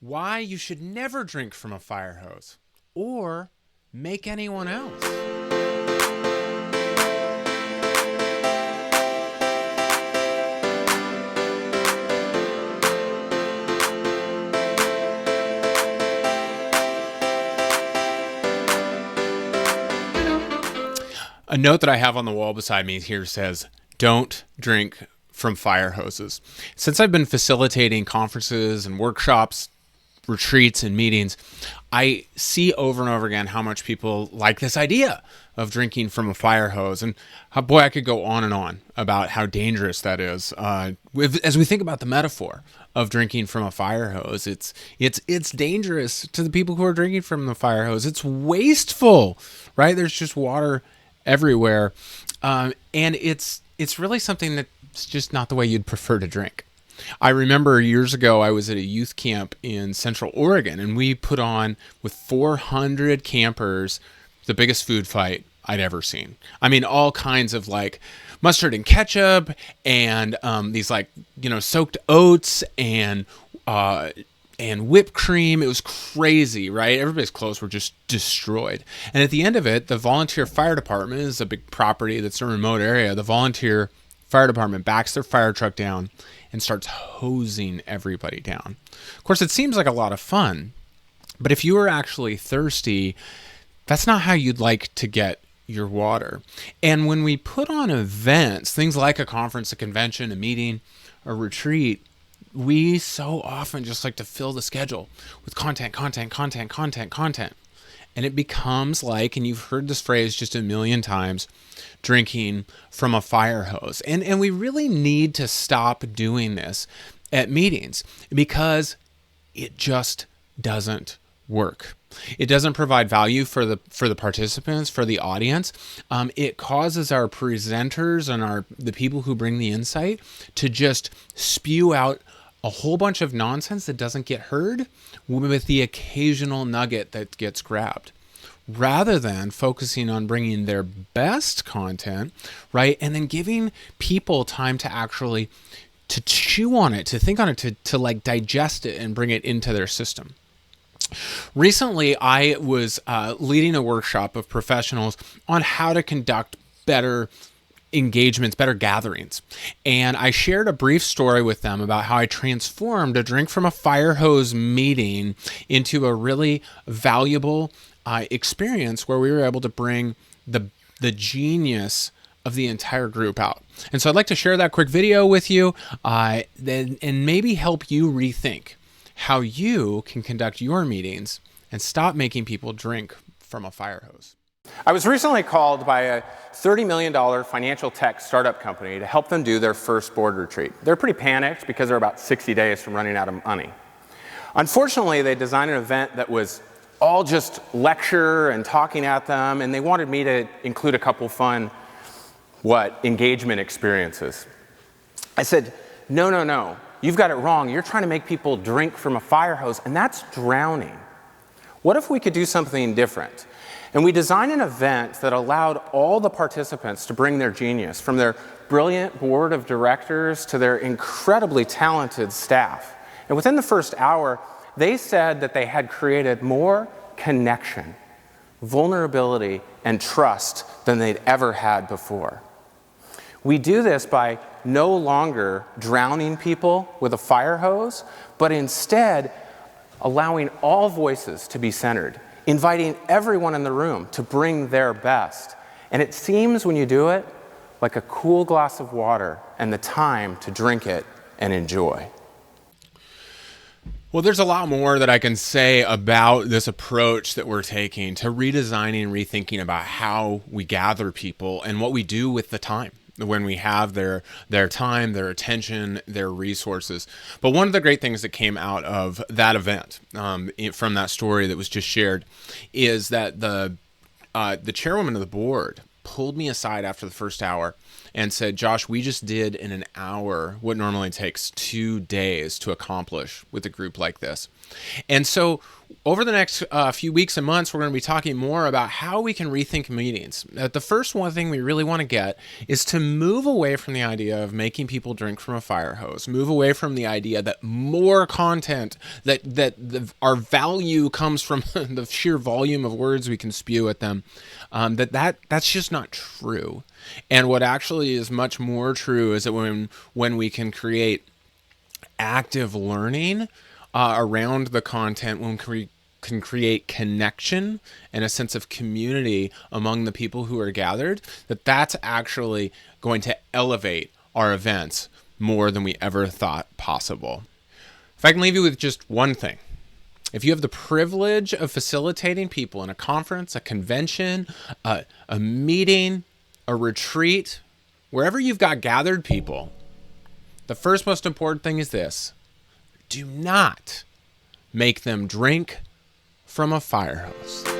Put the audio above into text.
why you should never drink from a fire hose or make anyone else. A note that I have on the wall beside me here says, "Don't drink from fire hoses." Since I've been facilitating conferences and workshops, retreats and meetings, I see over and over again how much people like this idea of drinking from a fire hose. And boy, I could go on and on about how dangerous that is. As we think about the metaphor of drinking from a fire hose, it's dangerous to the people who are drinking from the fire hose. It's wasteful, right? There's just water everywhere. And it's really something that's just not the way you'd prefer to drink. I remember years ago, I was at a youth camp in Central Oregon, and we put on with 400 campers the biggest food fight I'd ever seen. I mean, all kinds of like mustard and ketchup and these soaked oats and whipped cream. It was crazy, right? Everybody's clothes were just destroyed. And at the end of it, the volunteer fire department is a big property that's in a remote area. The volunteer fire department backs their fire truck down and starts hosing everybody down. Of course, it seems like a lot of fun, but if you were actually thirsty, that's not how you'd like to get your water. And when we put on events, things like a conference, a convention, a meeting, a retreat, we so often just like to fill the schedule with content. And it becomes like, and you've heard this phrase just a million times, drinking from a fire hose. And we really need to stop doing this at meetings because it just doesn't work. It doesn't provide value for the participants, for the audience. It causes our presenters and the people who bring the insight to just spew out a whole bunch of nonsense that doesn't get heard with the occasional nugget that gets grabbed, rather than focusing on bringing their best content, right? And then giving people time to actually to chew on it, to think on it, to like digest it and bring it into their system. Recently, I was leading a workshop of professionals on how to conduct better engagements, better gatherings. And I shared a brief story with them about how I transformed a drink from a fire hose meeting into a really valuable experience where we were able to bring the genius of the entire group out. And so I'd like to share that quick video with you and maybe help you rethink how you can conduct your meetings and stop making people drink from a fire hose. I was recently called by a $30 million financial tech startup company to help them do their first board retreat. They're pretty panicked because they're about 60 days from running out of money. Unfortunately, they designed an event that was all just lecture and talking at them, and they wanted me to include a couple fun, engagement experiences. I said, no, you've got it wrong. You're trying to make people drink from a fire hose, and that's drowning. What if we could do something different? And we designed an event that allowed all the participants to bring their genius, from their brilliant board of directors to their incredibly talented staff. And within the first hour, they said that they had created more connection, vulnerability, and trust than they'd ever had before. We do this by no longer drowning people with a fire hose, but instead allowing all voices to be centered, inviting everyone in the room to bring their best. And it seems, when you do it, like a cool glass of water and the time to drink it and enjoy. Well, there's a lot more that I can say about this approach that we're taking to redesigning, rethinking about how we gather people and what we do with the time when we have their time, their attention, their resources. But one of the great things that came out of that event, from that story that was just shared, is that the chairwoman of the board pulled me aside after the first hour and said, Josh, we just did in an hour what normally takes 2 days to accomplish with a group like this. And so over the next few weeks and months, we're going to be talking more about how we can rethink meetings. The first one thing we really want to get is to move away from the idea of making people drink from a fire hose, move away from the idea that more content, our value comes from the sheer volume of words we can spew at them, that's just not true. And what actually is much more true is that when we can create active learning around the content, when we can create connection and a sense of community among the people who are gathered, that's actually going to elevate our events more than we ever thought possible. If I can leave you with just one thing, if you have the privilege of facilitating people in a conference, a convention, a meeting, a retreat, wherever you've got gathered people, the first most important thing is this: do not make them drink from a fire hose.